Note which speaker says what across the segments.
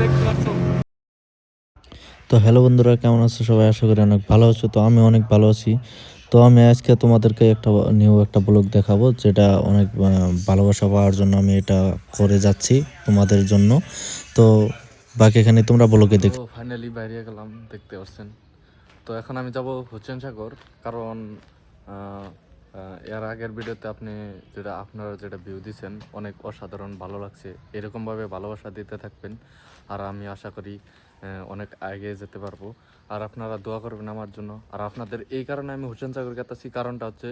Speaker 1: দেখতে পাচ্ছ।
Speaker 2: তো হ্যালো বন্ধুরা, কেমন আছো সবাই? আশা করি অনেক ভালো আছো। তো আমি অনেক ভালো আছি। তো আমি আজকে তোমাদেরকে একটা ব্লগ দেখাবো, যেটা অনেক ভালোবাসা পাওয়ার জন্য আমি এটা করে যাচ্ছি তোমাদের জন্য। তো বাকি এখানে তোমরা ব্লগে
Speaker 1: তো
Speaker 2: দেখ।
Speaker 1: ফাইনালি বাইরে গেলাম, দেখতে পাচ্ছেন। তো এখন আমি যাব হোসেন সাগর, কারণ এর আগের ভিডিওতে আপনারা যেটা ভিউ দিচ্ছেন অনেক অসাধারণ ভালো লাগছে। এরকমভাবে ভালোবাসা দিতে থাকবেন, আর আমি আশা করি অনেক এগিয়ে যেতে পারবো। আর আপনারা দোয়া করবেন আমার জন্য। আর আপনাদের এই কারণে আমি হোসেন সাগর গেতেছি, কারণটা হচ্ছে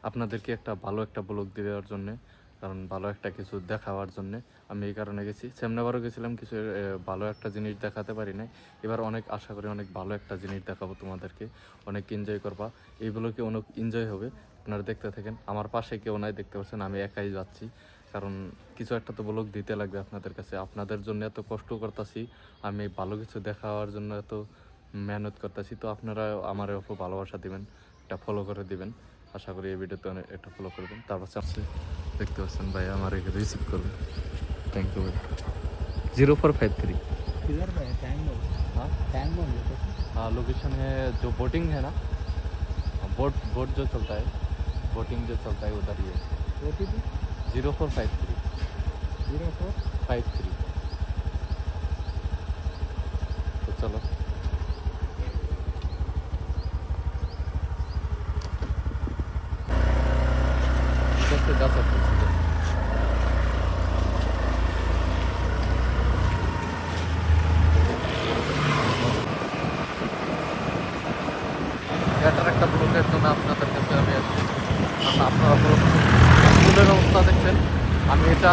Speaker 1: আপনাদেরকে ভালো একটা ব্লগ দেওয়ার জন্যে, কারণ ভালো একটা কিছু দেখাবার জন্যে আমি এই কারণে গেছি। সেমনাবারও গেছিলাম, কিছু ভালো একটা জিনিস দেখাতে পারি নাই। এবার অনেক আশা করি অনেক ভালো একটা জিনিস দেখাবো তোমাদেরকে, অনেক এনজয় করবা। এইগুলোকে অনেক এনজয় হবে, আপনারা দেখতে থাকেন। আমার পাশে কেউ নাই, দেখতে পাচ্ছেন আমি একাই যাচ্ছি, কারণ কিছু একটা তো ব্লগ দিতে লাগবে আপনাদের কাছে। আপনাদের জন্য এত কষ্ট করতেছি, আমি ভালো কিছু দেখাবার জন্য এত মেহনত করতেছি। তো আপনারা আমার ওপর ভালোবাসা দিবেন, একটা ফলো করে দিবেন। আশা করি এই ভিডিওতে একটা ফলো করবেন। তারপর চাচ্ছে দেখতে পাচ্ছেন ভাই আমার রিসিভ করবেন। थैंक यू भाई। 0453
Speaker 3: किधर पे है?
Speaker 1: हाँ
Speaker 3: टैंक बम
Speaker 1: हाँ, लोकेशन है जो बोटिंग है ना, बोट बोट जो चलता है, बोटिंग जो चलता है उधर ही है।
Speaker 3: OTP
Speaker 1: 0453
Speaker 3: 04
Speaker 1: तो चलो इधर से जा सकते हैं सीधे। এটার একটা ব্লগের জন্য আপনাদের কাছে আমি আসছি, কারণ আপনারা চুলের অবস্থা দেখছেন। আমি এটা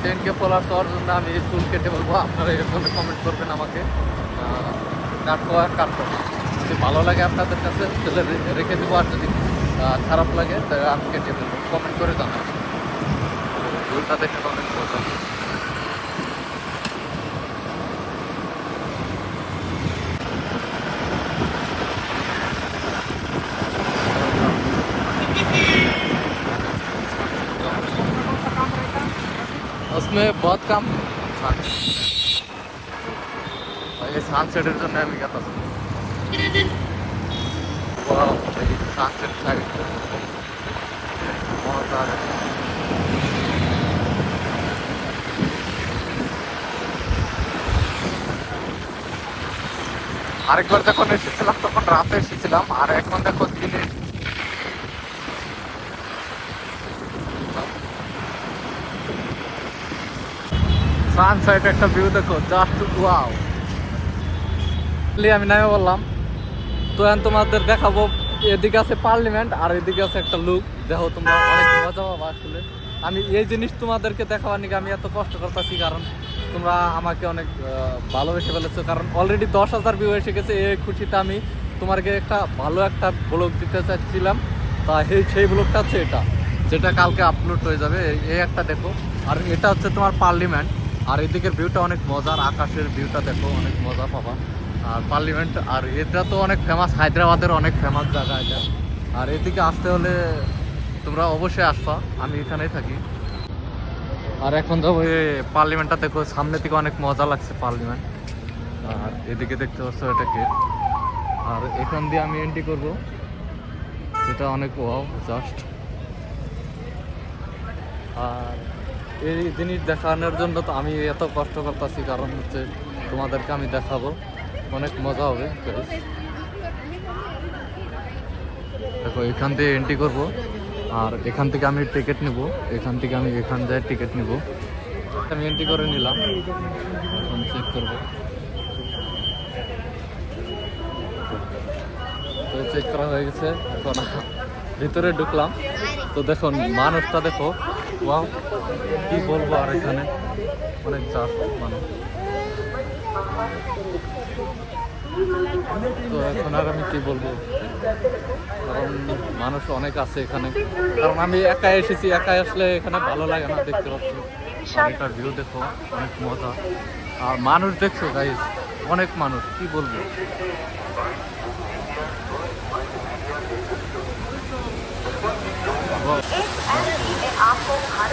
Speaker 1: 10K ফলোয়ার্স হওয়ার জন্য আমি চুল কেটে বলবো, আপনারা এরকম কমেন্ট করবেন আমাকে, কাটবো আর কাটবো না। যদি ভালো লাগে আপনাদের কাছে তাহলে রেখে দেবো, আর যদি খারাপ লাগে তাহলে আমি কেটে ফেলবো। কমেন্ট করে জানাবো। চুলটা দেখে অনেক মজা। उसमें बहुत कम সানসেটের জন্য আমি গেতাম। সানসেট আরেকবার যখন এসেছিলাম তখন রাতে এসেছিলাম, আর এখন দেখো দিনে। সানসেট একটা ভিউ দেখো, জাস্ট ওয়াও। আমি নামে বললাম, তো এখন তোমাদের দেখাবো। এদিকে আছে পার্লামেন্ট আর এদিকে আছে একটা লুক, দেখো তোমরা অনেক মজা পাবা। আসলে আমি এই জিনিস তোমাদেরকে দেখাবার নিকে আমি এত কষ্ট করতেছি, কারণ তোমরা আমাকে অনেক ভালোবেসে ফেলেছো। কারণ অলরেডি 10,000 ভিউ এসে গেছে। এই খুশিতে আমি তোমাকে ভালো একটা ব্লগ দিতে চাচ্ছিলাম। তা সেই ব্লগটা হচ্ছে এটা, যেটা কালকে আপলোড হয়ে যাবে। এই একটা দেখো, আর এটা হচ্ছে তোমার পার্লামেন্ট। আর এদিকের ভিউটা অনেক মজার, আকাশের ভিউটা দেখো, অনেক মজা পাবা। আর পার্লামেন্ট, আর এটা তো অনেক ফেমাস, হায়দ্রাবাদের অনেক ফেমাস জায়গা এটা। আর এদিকে আসতে হলে তোমরা অবশ্যই আসবা, আমি এখানেই থাকি। আর এখন যাবো পার্লামেন্টটা দেখো, সামনে থেকে অনেক মজা লাগছে পার্লামেন্ট। আর এদিকে দেখতে পাচ্ছ এটা গেট, আর এখান দিয়ে আমি এন্ট্রি করবো। এটা অনেক ওয়াও জাস্ট। আর এই জিনিস দেখানোর জন্য তো আমি এত কষ্ট করতেছি, কারণ হচ্ছে তোমাদেরকে আমি দেখাবো, অনেক মজা হবে। দেখো এখান থেকে এন্ট্রি করবো, আর এখান থেকে আমি টিকিট নিব। এখান থেকে আমি এখান যাই টিকিট নিব। আমি এন্ট্রি করে নিলাম, এখন চেক করবো। তো চেক করা হয়ে গেছে, এখন ভিতরে ঢুকলাম। তো দেখুন মানুষটা দেখো, ওয়াও কি বলবো। আর এখানে অনেক চাপ মানুষ। তো এখন আর আমি কি বলবো, কারণ মানুষ অনেক আছে এখানে। কারণ আমি একাই এসেছি, একাই আসলে এখানে ভালো লাগে না। দেখতে পাচ্ছি একটা ভিউ দেখো, অনেক মজা। আর মানুষ দেখছো গাইস, অনেক মানুষ, কি বলবো।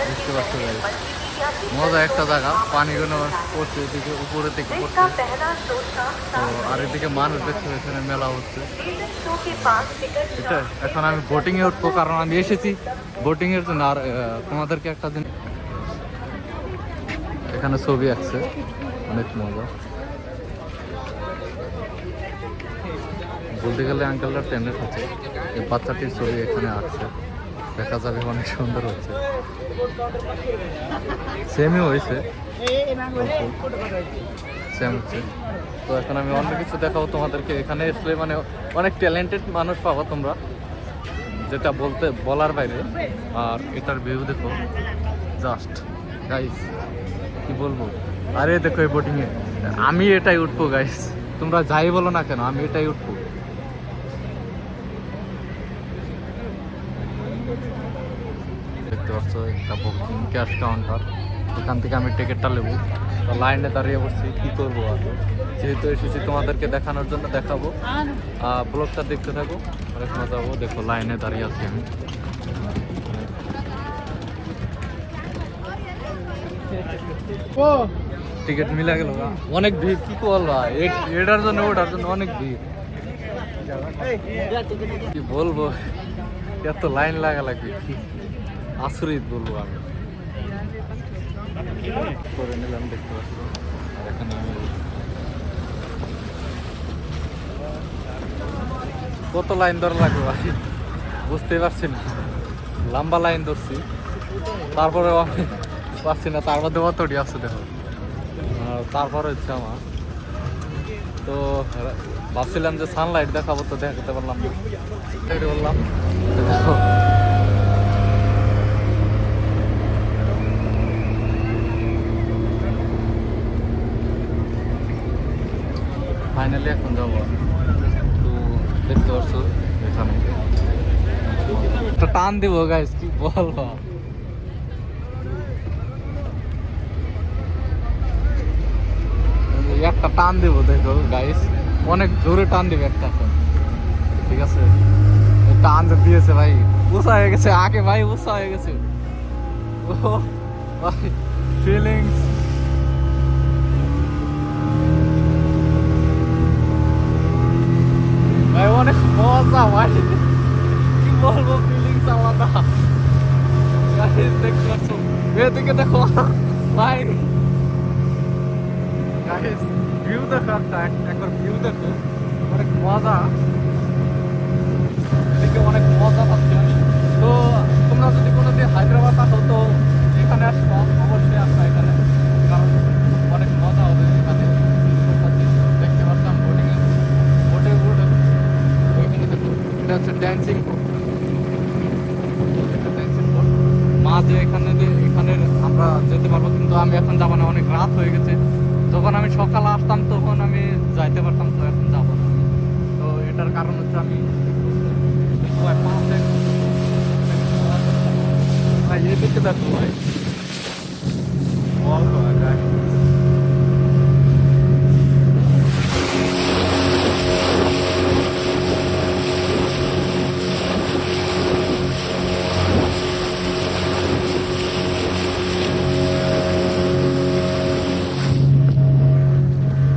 Speaker 1: বুঝতে পারছো গাইস, মজা একটা জায়গা, পানিগুলো পড়ছে এদিকে উপরে থেকে পড়ছে। তো আর এদিকে মানুষ দেখছে এখানে মেলা হচ্ছে। এটা এখন আমি বোটিং এ উঠবো, কারণ আমি এসেছি বোটিং এর জন্য। আর তোমাদেরকে একটা দিন এখানে ছবি আঁকছে, অনেক মজা। বলতে গেলে আঙ্কেলরা ট্যালেন্ট আছে, এই বাচ্চাটির ছবি এখানে আঁকছে, দেখা যাবে অনেক সুন্দর হচ্ছে। সেমই হয়েছে, সেম হচ্ছে। তো এখন আমি অন্য কিছু দেখাবো তোমাদেরকে। এখানে আসলে মানে অনেক ট্যালেন্টেড মানুষ পাবো তোমরা, যেটা বলার বাইরে। আর এটার ভিউ দেখো, জাস্ট গাইস কি বলবো। আরে দেখো এই বোটিং এ আমি এটাই উঠবো গাইস, তোমরা যাই বলো না কেন আমি এটাই উঠবো। দেখতে পাচ্ছ একটা বুকিং ক্যাশ কাউন্টার, এখান থেকে আমি টিকিটটা নেবো। তো লাইনে দাঁড়িয়ে বসছি, কী করবো আর, যেহেতু এসেছি তোমাদেরকে দেখানোর জন্য দেখাবো। ব্লগটা দেখতে থাকো, অনেক মজা হবো। দেখো লাইনে দাঁড়িয়ে আছি আমি। টিকিট মিলা গেল, অনেক ভিড়, কি বলবা এটার জন্য ওটার জন্য অনেক ভিড়। কি বলবো, এত লাইন লাগা লাগবে, কি আচরিত বলবো আমি। করে নিলাম, দেখতে পাচ্ছি। আর এখানে আমি কত লাইন ধরা লাগবে ভাই বুঝতেই পারছি না, লম্বা লাইন ধরছি, তারপরেও আমি পারছি না। তার মধ্যে অতটি আছে দেখো। তারপর হচ্ছে আমার তো ভাবছিলাম যে সানলাইট দেখাবো, তো দেখাতে পারলাম না, বললাম। ফাইনালি এখন যাবো। তো দেখতে পাচ্ছ এখানে একটা টান দিব গাইস, কি বলবো। একটা টান দিব, দেখো গাইস, অনেক জোরে টান দিবে একটা এখন, ঠিক আছে। টান যে দিয়েছে ভাই, উঁচা হয়ে গেছে আগে ভাই, উঁচা হয়ে গেছে। ও ভাই ফিলিংস, ভাই অনেক মজা ভাই, কি বলবো, ফিলিংস আলাদা। দেখতে পাচ্ছ এদিকে দেখো ভাই, ভিউ দেখো, একবার ভিউ দেখো, অনেক মজা। এদিকে অনেক মজা পাচ্ছি আমি। তো তোমরা যদি কোনোদিন হায়দ্রাবাদ আসো তো এখানে আসবো, অবশ্যই আসবো এখানে, কারণ অনেক মজা হবে এখানে। দেখতে পাচ্ছিলাম বোটিংয়ে, বোটে উঠে ওইখানে দেখো, এটা হচ্ছে ড্যান্সিং বোট, ড্যান্সিং বোট। মাঝে এখানে আমরা যেতে পারবো, কিন্তু আমি এখন যাবো না, অনেক রাত হয়ে গেছে। যখন আমি সকালে আসতাম তখন আমি যাইতে পারতাম, তো এখন যাবো না। তো এটার কারণ হচ্ছে আমি ভাই এদিকে দেখো ভাই,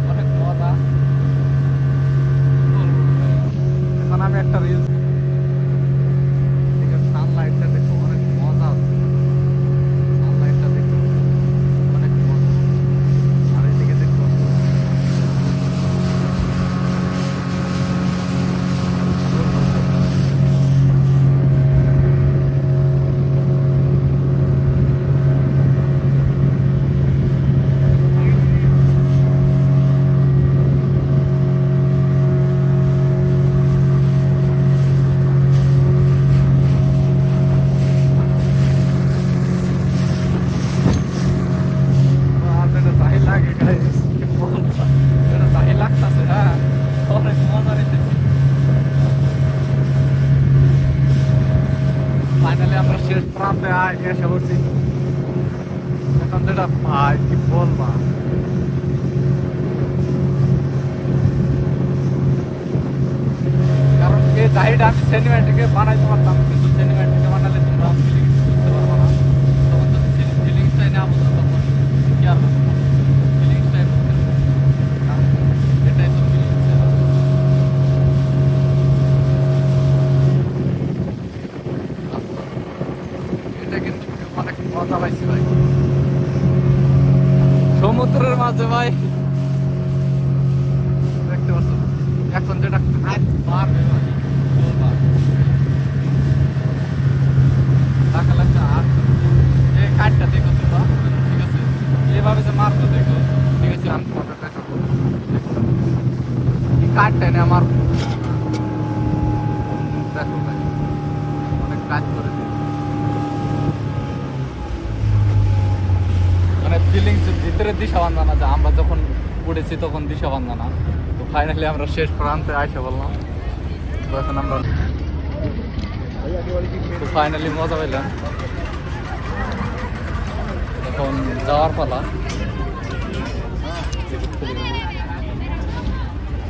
Speaker 1: অনেক মজা। এখন আমি একটা রিলস, সানলাইটটা দেখো, অনেক মজা, সানলাইটটা দেখো অনেক মজা। আর এদিকে দেখো ফাইনালি আমরা শেষ প্রান্তে এসে পড়ছি। এখন যেটা ভাই কি বলবা, কারণ এই জাহিটা আমি সিনেমাটিকে বানাইতে পারতাম, কিন্তু সিনেমাটিকে বানালে তোমরা ফিলিংস বুঝতে পারবো না। তখন যদি ফিলিংসটাই না বুঝতে আছে ভাই, দেখতে পাচ্ছ এখন যেটা মারবে ভাই, টাকা লাগছে। আর এই কাঠটা দেখো তোমরা, ঠিক আছে, এইভাবে যে মারবো দেখো, ঠিক আছে, আমি তোমাদের দেখাবো। এই কাঠটা এনে আমার দেখো ভাই, অনেক কাজ করে দিয়েছে। মানে ফিলিংস ভিতরে দিশা বান্ধা না, যে আমরা যখন উঠেছি তখন দিশা বান্ধা না। তো ফাইনালি আমরা শেষ প্রান্তে আইসা বললাম। তো এখন আমরা তো ফাইনালি মজা পেলাম। এখন যাওয়ার পালা।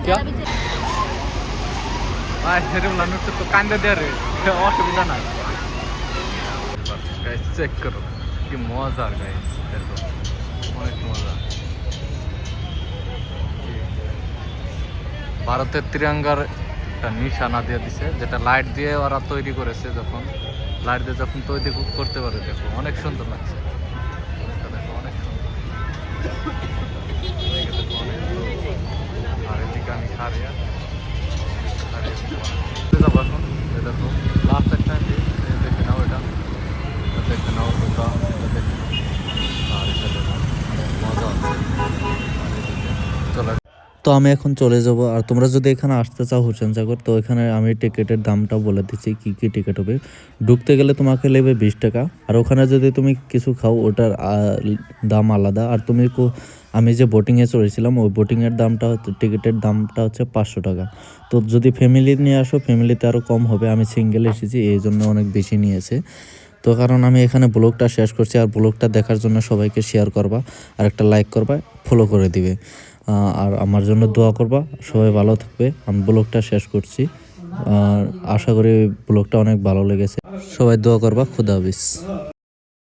Speaker 1: क्या ভাই সেরকম মানুষ তো কান্দে দেয় রে, অসুবিধা নাই। গাইস চেক করো কি মজার, গাইস দেখো অনেক মজা। ভারতের তিরঙ্গার একটা নিশানা দিয়ে দিছে, যেটা লাইট দিয়ে ওরা তৈরি করেছে। যখন লাইট দিয়ে যখন তৈরি করতে পারে, দেখো অনেক সুন্দর লাগছে। দেখো অনেক সুন্দর। আর এদিকে আমি খারিয়া যাবো এখন। দেখো লাস্ট একটা দেখে নাও, এটা দেখে নাও তোমরা, এটা দেখে নাও। আর এটা দেখো মজা আছে। চলো
Speaker 2: তো আমি এখন চলে যাব। আর তোমরা যদি এখানে আসতে চাও হুসেনসাগর, তো এখানে আমি টিকিটের দামটা বলে দিচ্ছি কি কি টিকিট হবে। ঢুকতে গেলে তোমাকে নেবে 20 টাকা, আর ওখানে যদি তুমি কিছু খাও ওটার দাম আলাদা। আর তুমি আমি যে বোটিংয়ে চড়েছিলাম ওই বোটিংয়ের দামটা, টিকিটের দামটা হচ্ছে 500 টাকা। তো যদি ফ্যামিলি নিয়ে আসো ফ্যামিলিতে আরও কম হবে। আমি সিঙ্গেল এসেছি এই জন্য অনেক বেশি নিয়েছে। তো কারণ আমি এখানে ব্লগটা শেষ করছি, আর ব্লগটা দেখার জন্য সবাইকে শেয়ার করবা, আর একটা লাইক করবা, ফলো করে দিবে, আর আমার জন্য দোয়া করবা। সবাই ভালো থাকবে। আমি ব্লগটা শেষ করছি, আর আশা করি ব্লগটা অনেক ভালো লেগেছে। সবাই দোয়া করবা। খুদা হাফেজ।